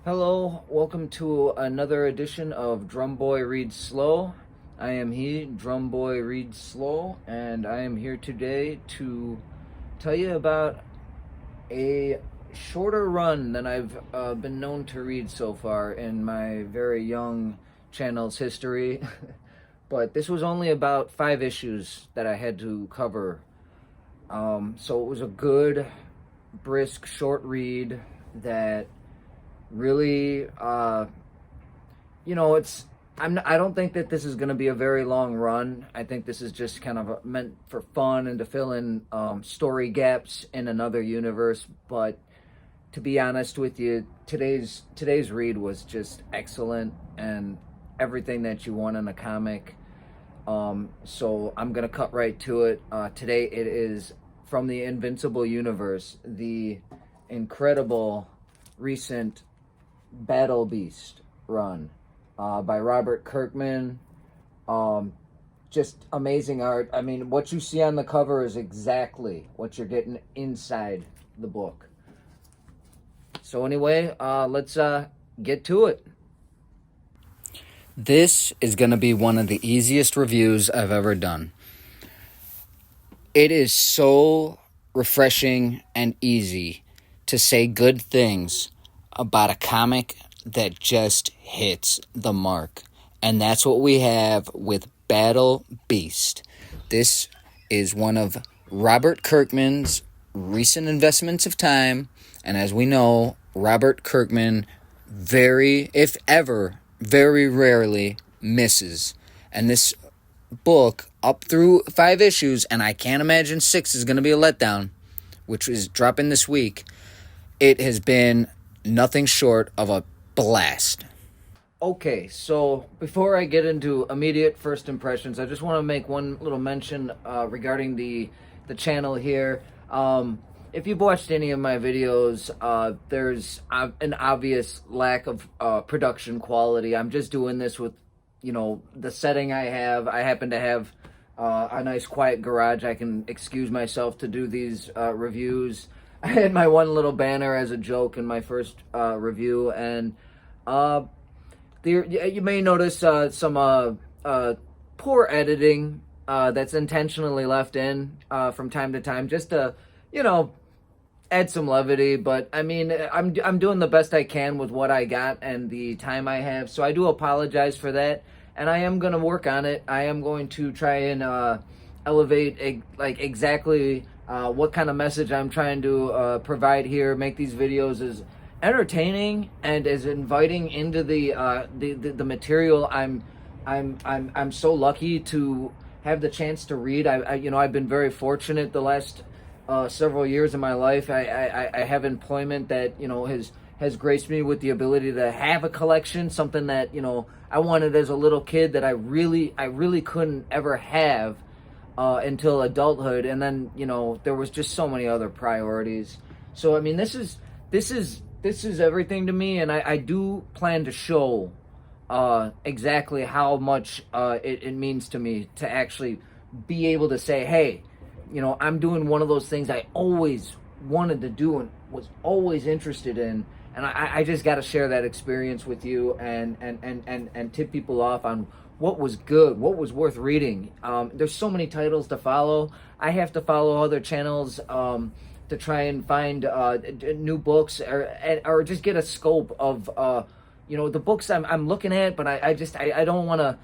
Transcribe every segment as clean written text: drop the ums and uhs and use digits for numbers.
Hello, welcome to another edition of Drum Boy Reads Slow. I am he, Drum Boy Reads Slow, and I am here today to tell you about a shorter run than I've been known to read so far in my very young channel's history. But this was only about 5 issues that I had to cover. So it was a good, brisk, short read that really it's I don't think that this is going to be a very long run. I think this is just kind of meant for fun and to fill in story gaps in another universe. But to be honest with you, today's read was just excellent and everything that you want in a comic. So I'm gonna cut right to it. Today it is from the Invincible universe, the incredible recent Battle Beast run by Robert Kirkman. Just amazing art. I mean, what you see on the cover is exactly what you're getting inside the book. So anyway, let's get to it. This is going to be one of the easiest reviews I've ever done. It is so refreshing and easy to say good things about a comic that just hits the mark. And that's what we have with Battle Beast. This is one of Robert Kirkman's recent investments of time. And as we know, Robert Kirkman if ever, very rarely misses. And this book, up through 5 issues, and I can't imagine 6 is going to be a letdown, which is dropping this week, it has been nothing short of a blast. Okay, so before I get into immediate first impressions, I just want to make one little mention regarding the channel here. If you've watched any of my videos, there's an obvious lack of production quality. I'm just doing this with, the setting I have. I happen to have a nice quiet garage. I can excuse myself to do these reviews. I had my one little banner as a joke in my first review, and you may notice some poor editing that's intentionally left in from time to time, just to, add some levity. But I mean, I'm doing the best I can with what I got and the time I have, so I do apologize for that, and I am going to work on it. I am going to try and elevate exactly what kind of message I'm trying to provide here. Make these videos as entertaining and as inviting into the material. I'm so lucky to have the chance to read. I've been very fortunate the last several years of my life. I have employment that has graced me with the ability to have a collection, something that I wanted as a little kid that I really couldn't ever have until adulthood, and then there was just so many other priorities. So I mean, this is everything to me, and I do plan to show exactly how much it means to me to actually be able to say, hey, I'm doing one of those things I always wanted to do and was always interested in, and I just got to share that experience with you and tip people off on what was good, what was worth reading. There's so many titles to follow. I have to follow other channels to try and find new books or just get a scope of the books I'm looking at. But I don't want to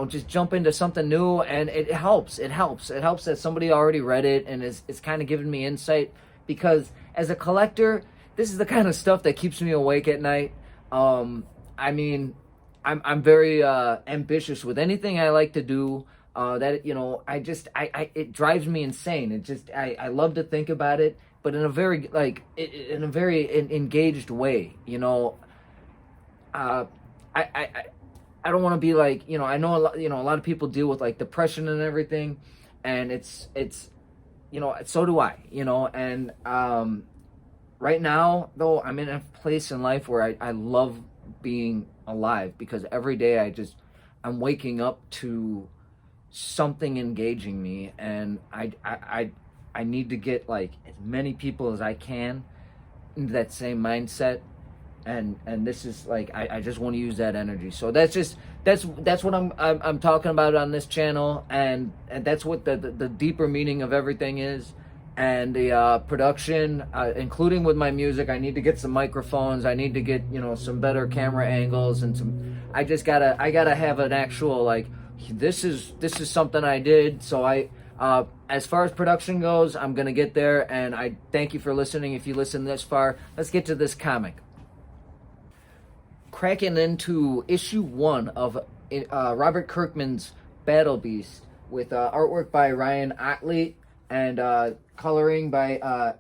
just jump into something new, and it helps that somebody already read it and it's kind of giving me insight, because as a collector, this is the kind of stuff that keeps me awake at night. I mean, I'm very ambitious with anything I like to do. It drives me insane. I love to think about it, but in a very engaged way. I don't want to be like, I know a lot of people deal with like depression and everything, and it's so do I. And right now though, I'm in a place in life where I love being alive, because every day I'm waking up to something engaging me, and I need to get like as many people as I can into that same mindset. and this is like I just want to use that energy. So that's what I'm talking about on this channel, and that's what the deeper meaning of everything is. And the production, including with my music, I need to get some microphones. I need to get some better camera angles and some. I gotta have an actual like this is something I did. So as far as production goes, I'm gonna get there. And I thank you for listening. If you listen this far, let's get to this comic. Cracking into issue 1 of Robert Kirkman's Battle Beast with artwork by Ryan Ottley and coloring by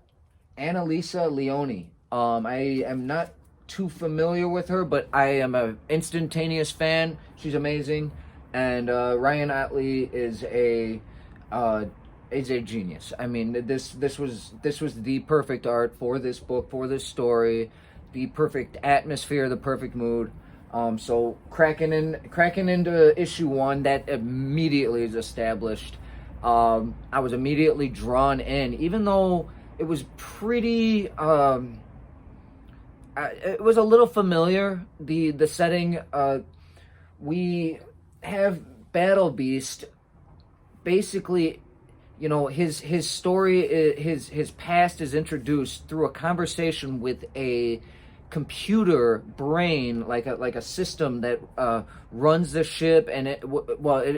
Annalisa Leone. I am not too familiar with her, but I am an instantaneous fan. She's amazing, and Ryan Ottley is a genius. I mean, this was the perfect art for this book, for this story, the perfect atmosphere, the perfect mood. So cracking into issue 1, that immediately is established. I was immediately drawn in, even though it was pretty. It was a little familiar. The setting. We have Battle Beast. Basically, his story, his past is introduced through a conversation with a computer brain, like a system that runs the ship, and it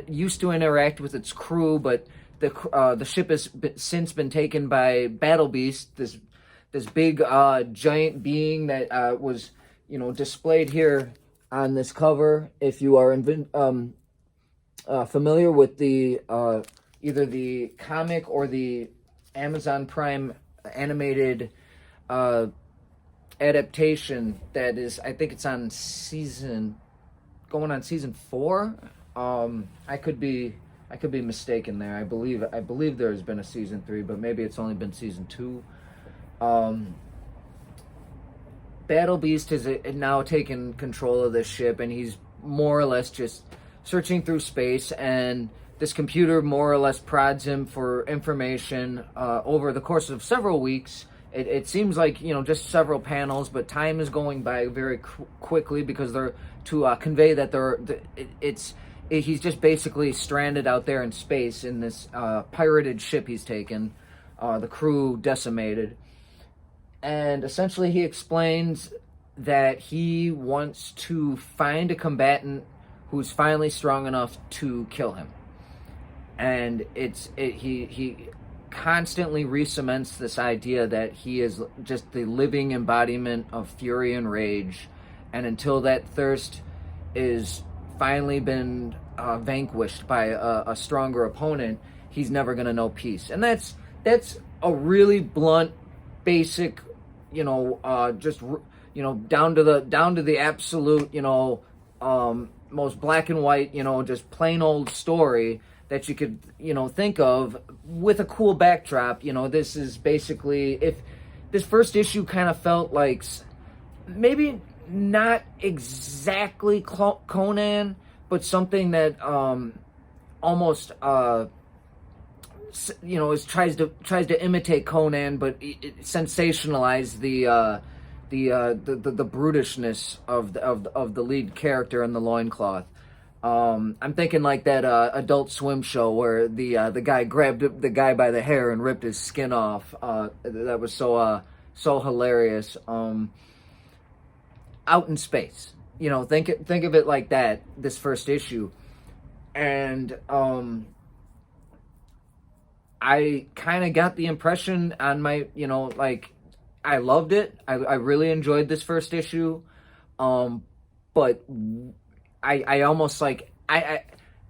used to interact with its crew, but the ship has since been taken by Battle Beast, this big giant being that was displayed here on this cover. If you are familiar with the either the comic or the Amazon Prime animated adaptation, that is, I think it's on going on season 4. I could be mistaken there. I believe there has been a season 3, but maybe it's only been season 2. Battle Beast has now taken control of this ship, and he's more or less just searching through space, and this computer more or less prods him for information over the course of several weeks. It seems like just several panels, but time is going by very quickly because they're to convey that he's just basically stranded out there in space in this pirated ship he's taken, the crew decimated, and essentially he explains that he wants to find a combatant who's finally strong enough to kill him, and he constantly re-cements this idea that he is just the living embodiment of fury and rage, and until that thirst is finally been vanquished by a stronger opponent, he's never going to know peace. And that's a really blunt, basic, just down to the absolute, most black and white, just plain old story that you could, think of with a cool backdrop. This is basically, if this first issue kind of felt like maybe not exactly Conan, but something that almost tries to imitate Conan, but it sensationalize the brutishness of the lead character in the loincloth. I'm thinking like that Adult Swim show where the guy grabbed the guy by the hair and ripped his skin off. That was so hilarious. Out in space, think of it like that. This first issue, and I kind of got the impression on my, I loved it. I really enjoyed this first issue, but I almost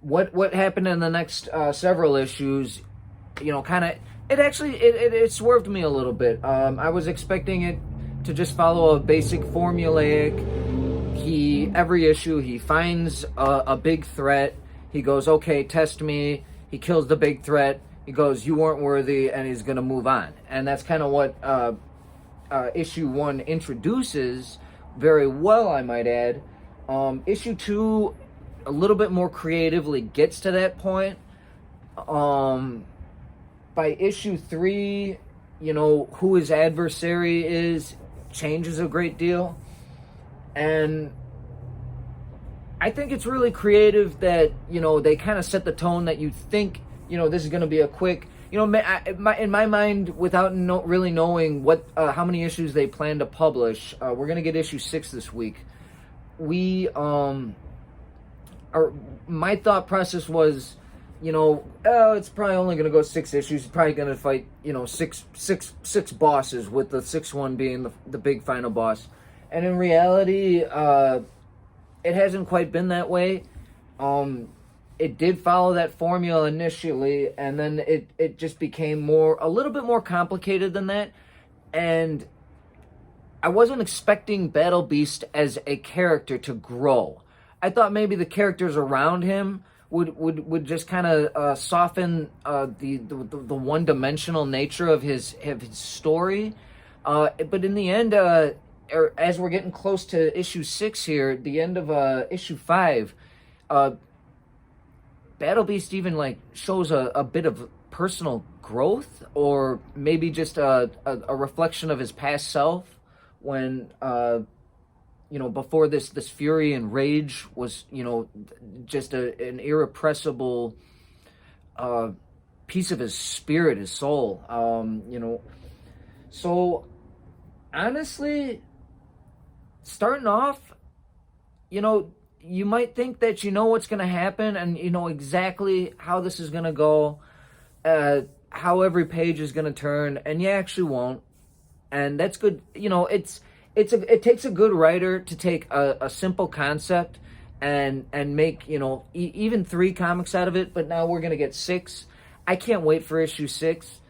what happened in the next several issues, kind of it swerved me a little bit. I was expecting it to just follow a basic formulaic. Every issue he finds a big threat. He goes, okay, test me. He kills the big threat. He goes, you weren't worthy, and he's gonna move on. And that's kind of what issue 1 introduces very well, I might add. Issue 2 a little bit more creatively gets to that point. By issue 3, who his adversary is changes a great deal. And I think it's really creative that, you know, they kind of set the tone that you think, you know, this is going to be a quick, you know, in my mind, without really knowing what how many issues they plan to publish, we're going to get issue 6 this week. My thought process was, you know, it's probably only going to go 6 issues. It's probably going to fight, you know, six bosses, with the 6th one being the big final boss. And in reality, it hasn't quite been that way. It did follow that formula initially, and then it just became a little bit more complicated than that. And I wasn't expecting Battle Beast as a character to grow. I thought maybe the characters around him would just kind of soften the one-dimensional nature of his story. But in the end, as we're getting close to issue 6 here, the end of issue 5, Battle Beast even like shows a bit of personal growth, or maybe just a reflection of his past self when you know, before this fury and rage was, you know, just an irrepressible piece of his spirit, his soul. You know, so honestly, starting off, you know, you might think that you know what's going to happen and you know exactly how this is going to go, how every page is going to turn, and you actually won't. And that's good. You know, it takes a good writer to take a simple concept and make, you know, even 3 comics out of it, but now we're going to get 6. I can't wait for issue 6.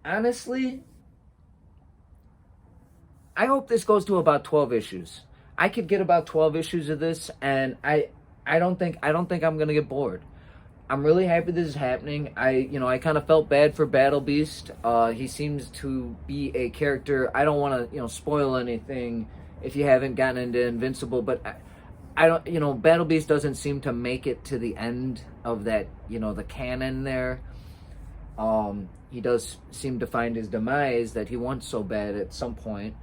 Honestly, I hope this goes to about 12 issues. I could get about 12 issues of this, and I don't think I'm going to get bored. I'm really happy this is happening. I kind of felt bad for Battle Beast. He seems to be a character. I don't want to, you know, spoil anything if you haven't gotten into Invincible, but I don't, you know, Battle Beast doesn't seem to make it to the end of that, you know, the canon there. He does seem to find his demise that he wants so bad at some point.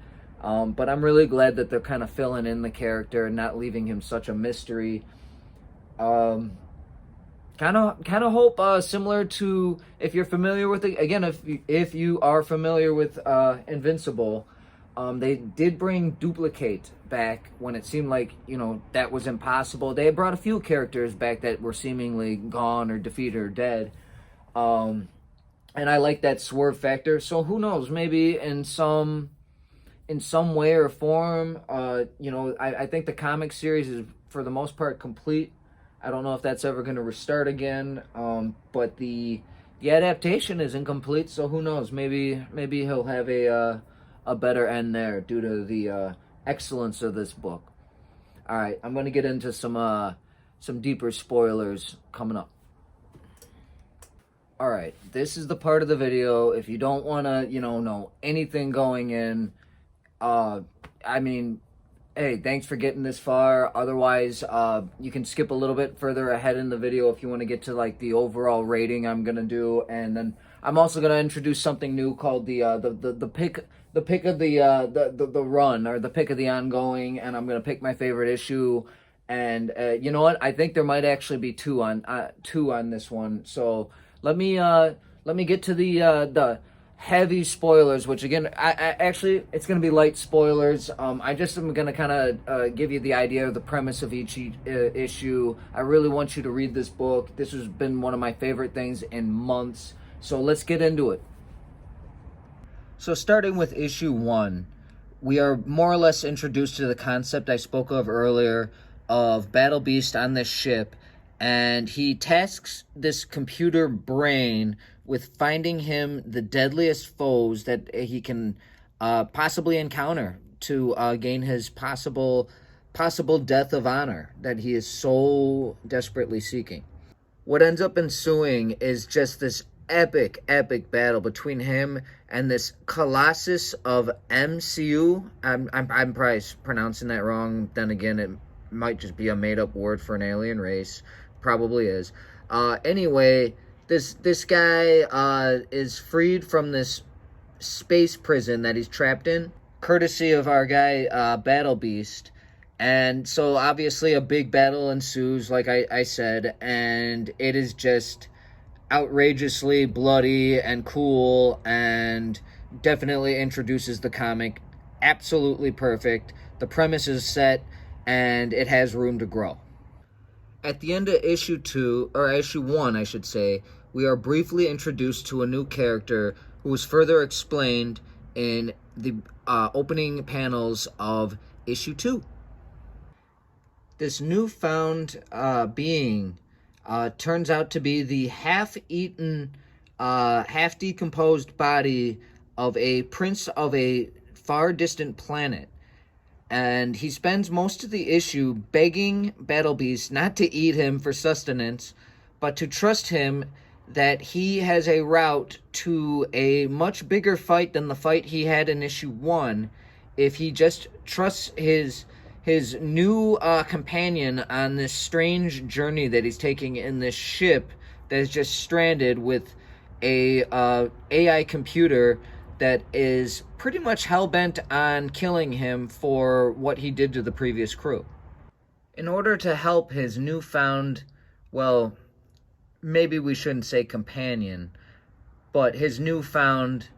But I'm really glad that they're kind of filling in the character and not leaving him such a mystery. Kind of hope, similar to, if you're familiar with it, again, if you are familiar with Invincible, they did bring Duplicate back when it seemed like, you know, that was impossible. They brought a few characters back that were seemingly gone or defeated or dead. And I like that swerve factor. So who knows? Maybe in some way or form, you know, I think the comic series is for the most part complete. I don't know if that's ever going to restart again, but the adaptation is incomplete, so who knows? Maybe he'll have a better end there due to the excellence of this book. All right, I'm going to get into some deeper spoilers coming up. All right, this is the part of the video, if you don't want to, you know anything going in, I mean, hey, thanks for getting this far. Otherwise, you can skip a little bit further ahead in the video if you want to get to like the overall rating I'm gonna do, and then I'm also gonna introduce something new called the pick of the run, or the pick of the ongoing, and I'm gonna pick my favorite issue. And you know what? I think there might actually be two on this one. So let me get to the heavy spoilers, which again, I actually, it's going to be light spoilers. I just am going to kind of give you the idea of the premise of each issue. I really want you to read this book. This has been one of my favorite things in months. So let's get into it. So starting with issue 1, we are more or less introduced to the concept I spoke of earlier of Battle Beast on this ship, and he tasks this computer brain with finding him the deadliest foes that he can possibly encounter to gain his possible death of honor that he is so desperately seeking. What ends up ensuing is just this epic battle between him and this Colossus of MCU. I'm probably pronouncing that wrong. Then again, it might just be a made-up word for an alien race. Probably is. Anyway, this guy is freed from this space prison that he's trapped in, courtesy of our guy Battle Beast. And so obviously a big battle ensues, like I said, and it is just outrageously bloody and cool, and definitely introduces the comic absolutely perfect. The premise is set, and it has room to grow. At the end of issue 2, or issue 1, I should say, we are briefly introduced to a new character who is further explained in the opening panels of issue 2. This newfound being turns out to be the half-eaten, half-decomposed body of a prince of a far distant planet. And he spends most of the issue begging Battle Beast not to eat him for sustenance, but to trust him that he has a route to a much bigger fight than the fight he had in issue 1 if he just trusts his new companion on this strange journey that he's taking in this ship that is just stranded with a AI computer that is pretty much hell-bent on killing him for what he did to the previous crew. In order to help his newfound, well, maybe we shouldn't say companion, but his newfound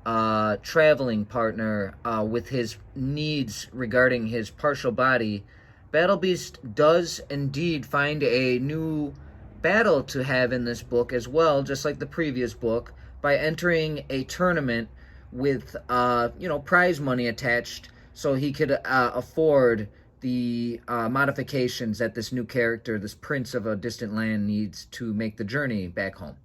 traveling partner with his needs regarding his partial body, Battle Beast does indeed find a new battle to have in this book as well, just like the previous book, by entering a tournament with prize money attached, so he could afford the modifications that this new character, this prince of a distant land, needs to make the journey back home.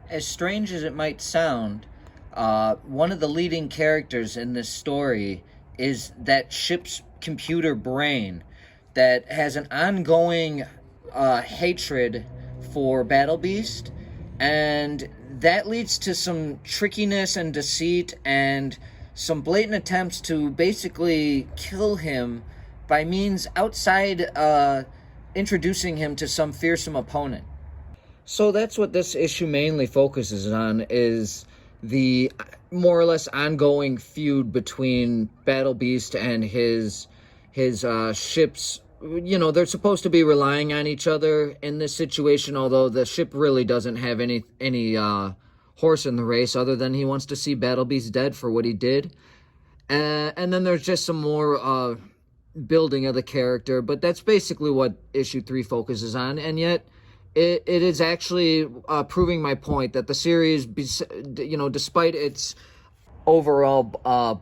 As strange as it might sound, one of the leading characters in this story is that ship's computer brain that has an ongoing hatred for Battle Beast, and that leads to some trickiness and deceit and some blatant attempts to basically kill him by means outside introducing him to some fearsome opponent. So that's what this issue mainly focuses on, is the more or less ongoing feud between Battle Beast and his ships. They're supposed to be relying on each other in this situation, although the ship really doesn't have any horse in the race other than he wants to see Battle Beast dead for what he did. And then there's just some more building of the character, but that's basically what issue 3 focuses on. And yet it is actually proving my point that the series, despite its overall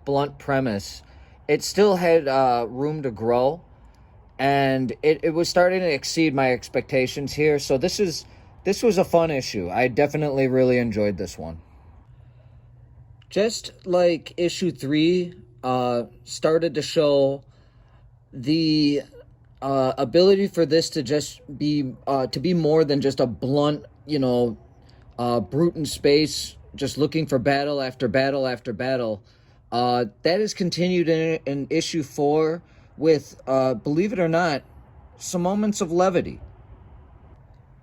blunt premise, it still had room to grow, and it was starting to exceed my expectations here. So this was a fun issue. I definitely really enjoyed this one. Just like issue 3 started to show the ability for this to just be more than just a blunt, brute in space, just looking for battle after battle after battle. That is continued in issue 4 with, believe it or not, some moments of levity.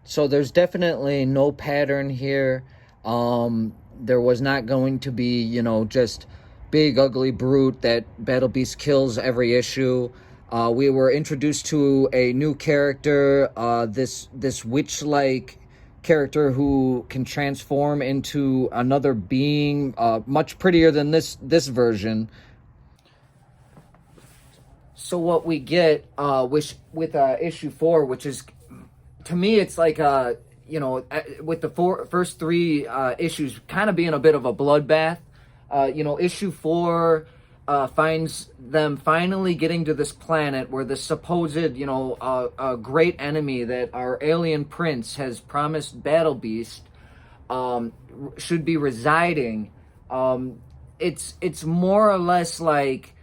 So there's definitely no pattern here. There was not going to be, just big ugly brute that Battle Beast kills every issue. We were introduced to a new character, this witch-like character who can transform into another being, much prettier than this version. So what we get with issue 4, which is, to me, it's like with the first 3 issues kind of being a bit of a bloodbath. Issue 4 finds them finally getting to this planet where the supposed, great enemy that our alien prince has promised Battle Beast should be residing. It's more or less like,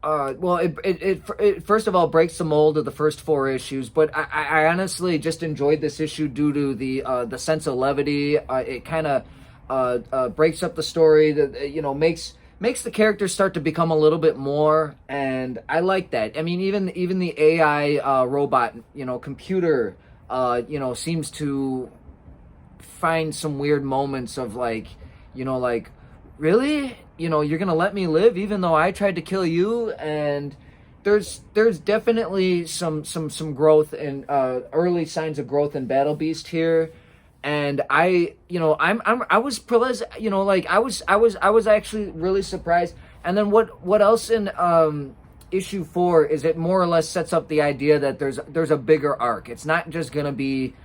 it first of all breaks the mold of the first 4 issues, but I honestly just enjoyed this issue due to the sense of levity. It kind of breaks up the story, that makes the characters start to become a little bit more, and I like that. I mean, even the AI robot, computer, seems to find some weird moments of like, really? you're gonna let me live even though I tried to kill you. And there's definitely some growth and early signs of growth in Battle Beast here. And I was like I was actually really surprised. And then what else in issue 4 is it more or less sets up the idea that there's a bigger arc. It's not just gonna be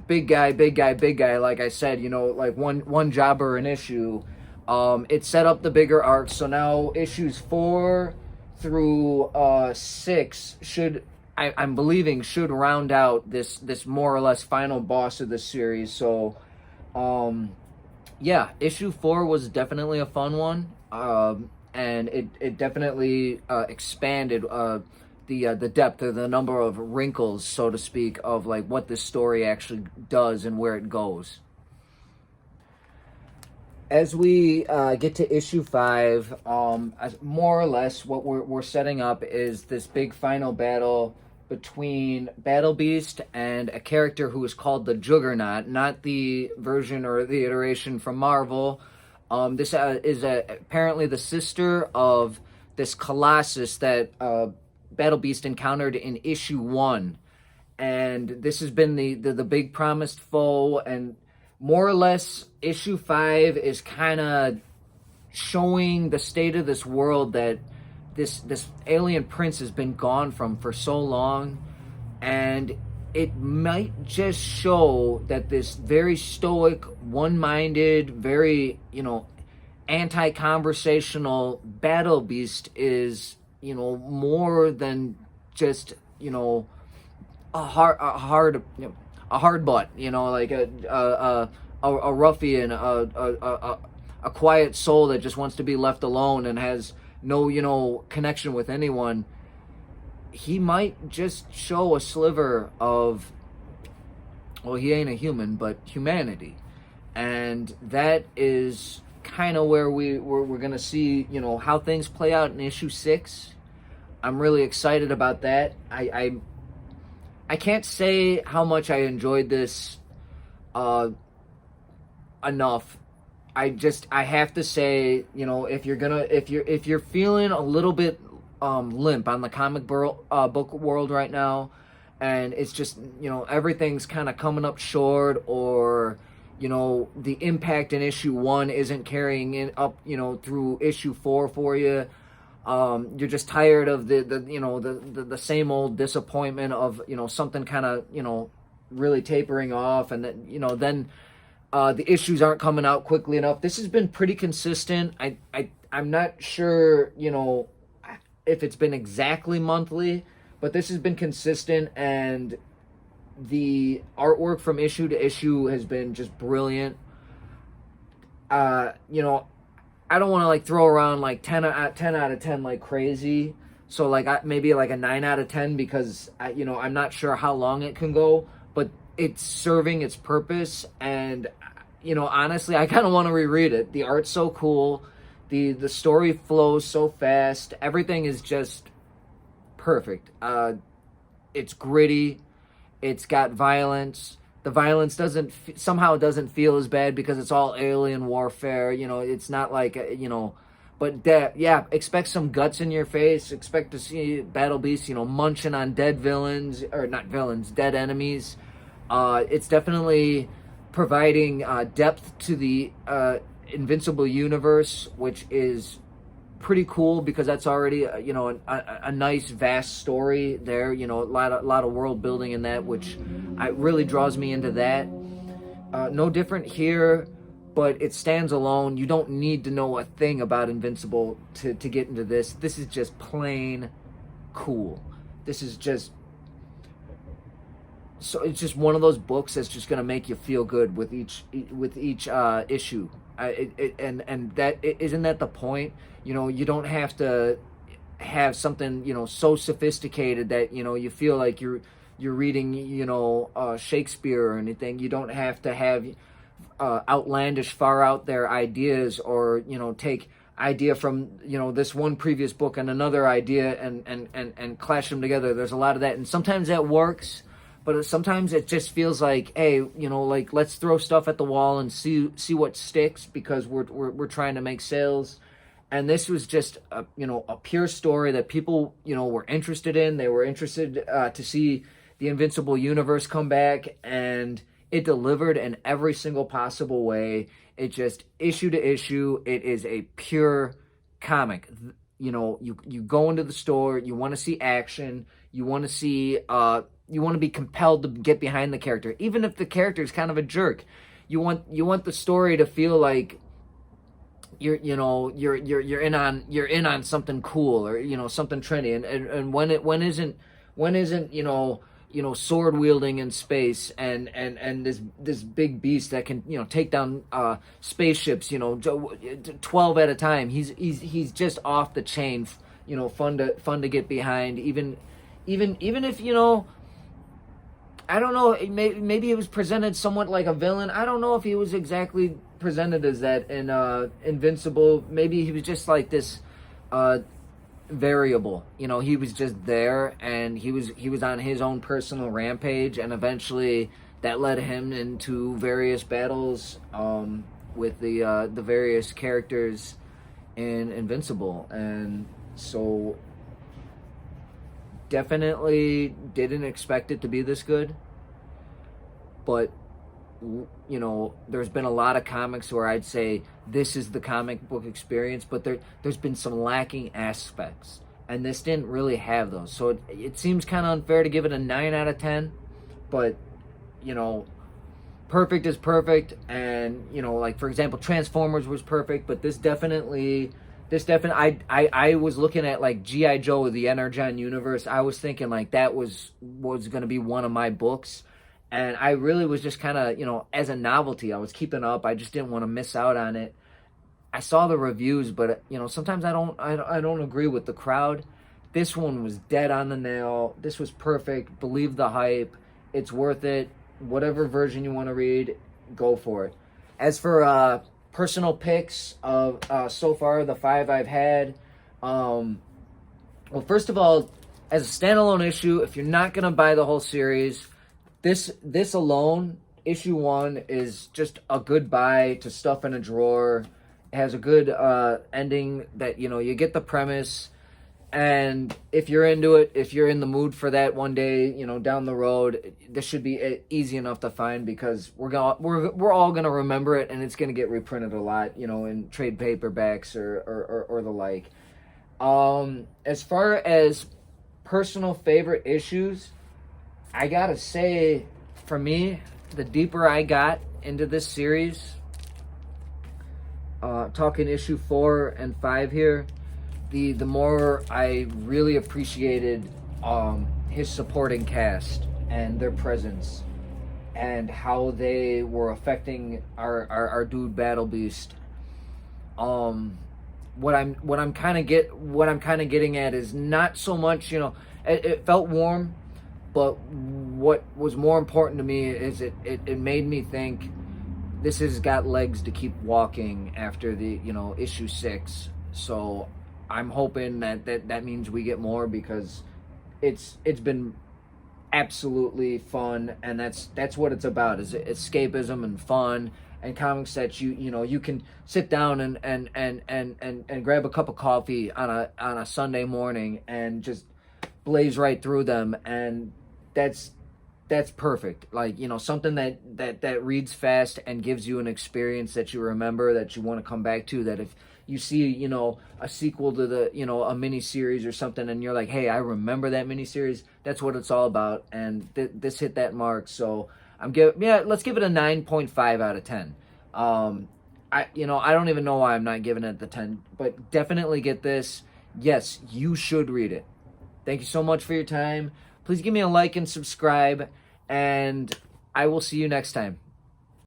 big guy, big guy, big guy. Like I said, like one jobber an issue. It set up the bigger arc. So now issues 4 through 6 I'm believing should round out this more or less final boss of the series. So yeah, issue 4 was definitely a fun one. And it definitely expanded the depth or the number of wrinkles, so to speak, of like what this story actually does and where it goes. As we get to issue 5, more or less what we're setting up is this big final battle between Battle Beast and a character who is called the Juggernaut, not the version or the iteration from Marvel. This is apparently the sister of this Colossus that Battle Beast encountered in issue 1. And this has been the big promised foe. And more or less, issue 5 is kind of showing the state of this world that this alien prince has been gone from for so long. And it might just show that this very stoic, one-minded, very, anti-conversational Battle Beast is, more than just, a hard butt, like a ruffian, a quiet soul that just wants to be left alone and has no, connection with anyone. He might just show a sliver of, well, he ain't a human, but humanity. And that is kind of where we're going to see, how things play out in issue 6. I'm really excited about that. I can't say how much I enjoyed this enough. I have to say, if you're feeling a little bit limp on the comic book world right now, and it's just, everything's kind of coming up short, or the impact in issue 1 isn't carrying it up through issue 4 for you. You're just tired of the same old disappointment of something kind of really tapering off, and that then the issues aren't coming out quickly enough. This has been pretty consistent. I'm not sure if it's been exactly monthly, but this has been consistent, and the artwork from issue to issue has been just brilliant. I don't want to like throw around like 10 out of 10 like crazy. So like maybe like a 9 out of 10 because I'm not sure how long it can go, but it's serving its purpose. And honestly, I kind of want to reread it. The art's so cool. The story flows so fast. Everything is just perfect. It's gritty. It's got violence. The violence somehow doesn't feel as bad because it's all alien warfare. It's not like, but expect some guts in your face. Expect to see Battle Beast, munching on dead villains, or not villains, dead enemies. It's definitely providing depth to the Invincible universe, which is pretty cool because that's already a nice vast story there. A lot of world building in that, which really draws me into that. No different here, but it stands alone. You don't need to know a thing about Invincible to get into this. This is just plain cool. This is just so it's just one of those books that's just gonna make you feel good with each issue. And that isn't that the point. You don't have to have something so sophisticated that you feel like you're reading Shakespeare or anything. You don't have to have outlandish, far out there ideas, or take idea from this one previous book and another idea and clash them together. There's a lot of that, and sometimes that works, but sometimes it just feels like, hey, like, let's throw stuff at the wall and see what sticks, because we're trying to make sales. And this was just a pure story that people were interested in. They were interested to see the Invincible universe come back, and it delivered in every single possible way. It just, issue to issue, it is a pure comic. You go into the store, you want to see action, you want to see you want to be compelled to get behind the character, even if the character is kind of a jerk. You want the story to feel like you're in on something cool, or something trendy. And when isn't sword wielding in space, and this big beast that can take down spaceships 12 at a time. He's just off the chain, fun to get behind, even if I don't know, maybe it was presented somewhat like a villain. I don't know if he was exactly presented as that in Invincible. Maybe he was just like this variable. He was just there, and he was on his own personal rampage, and eventually that led him into various battles with the various characters in Invincible. And so definitely didn't expect it to be this good, but there's been a lot of comics where I'd say this is the comic book experience, but there's been some lacking aspects, and this didn't really have those. So it seems kind of unfair to give it a 9 out of 10, but perfect is perfect. And like, for example, Transformers was perfect, but this definitely I was looking at like G.I. Joe, the Energon universe. I was thinking like that was going to be one of my books, and I really was just kind of as a novelty, I was keeping up. I just didn't want to miss out on it. I saw the reviews, but sometimes I don't agree with the crowd. This one was dead on the nail. This was perfect. Believe the hype. It's worth it. Whatever version you want to read, go for it. As for personal picks of so far, the 5 I've had. Well, first of all, as a standalone issue, if you're not gonna buy the whole series, this alone, issue 1, is just a good buy to stuff in a drawer. It has a good ending that you get the premise, and if you're into it, if you're in the mood for that one day, down the road, this should be easy enough to find, because we're all gonna remember it, and it's gonna get reprinted a lot, in trade paperbacks or the like. As far as personal favorite issues, I gotta say, for me, the deeper I got into this series, talking issue 4 and 5 here, the more I really appreciated his supporting cast and their presence, and how they were affecting our dude Battle Beast. What I'm kind of getting at is not so much, it felt warm, but what was more important to me is it made me think this has got legs to keep walking after the issue 6. So I'm hoping that means we get more, because it's been absolutely fun, and that's what it's about, is escapism and fun, and comics that you can sit down and grab a cup of coffee on a Sunday morning and just blaze right through them. And that's perfect. Like, something that reads fast and gives you an experience that you remember, that you want to come back to, that if you see, a sequel to the, a mini series or something, and you're like, hey, I remember that mini series. That's what it's all about. And this hit that mark. So let's give it a 9.5 out of 10. I don't even know why I'm not giving it the 10, but definitely get this. Yes, you should read it. Thank you so much for your time. Please give me a like and subscribe, and I will see you next time.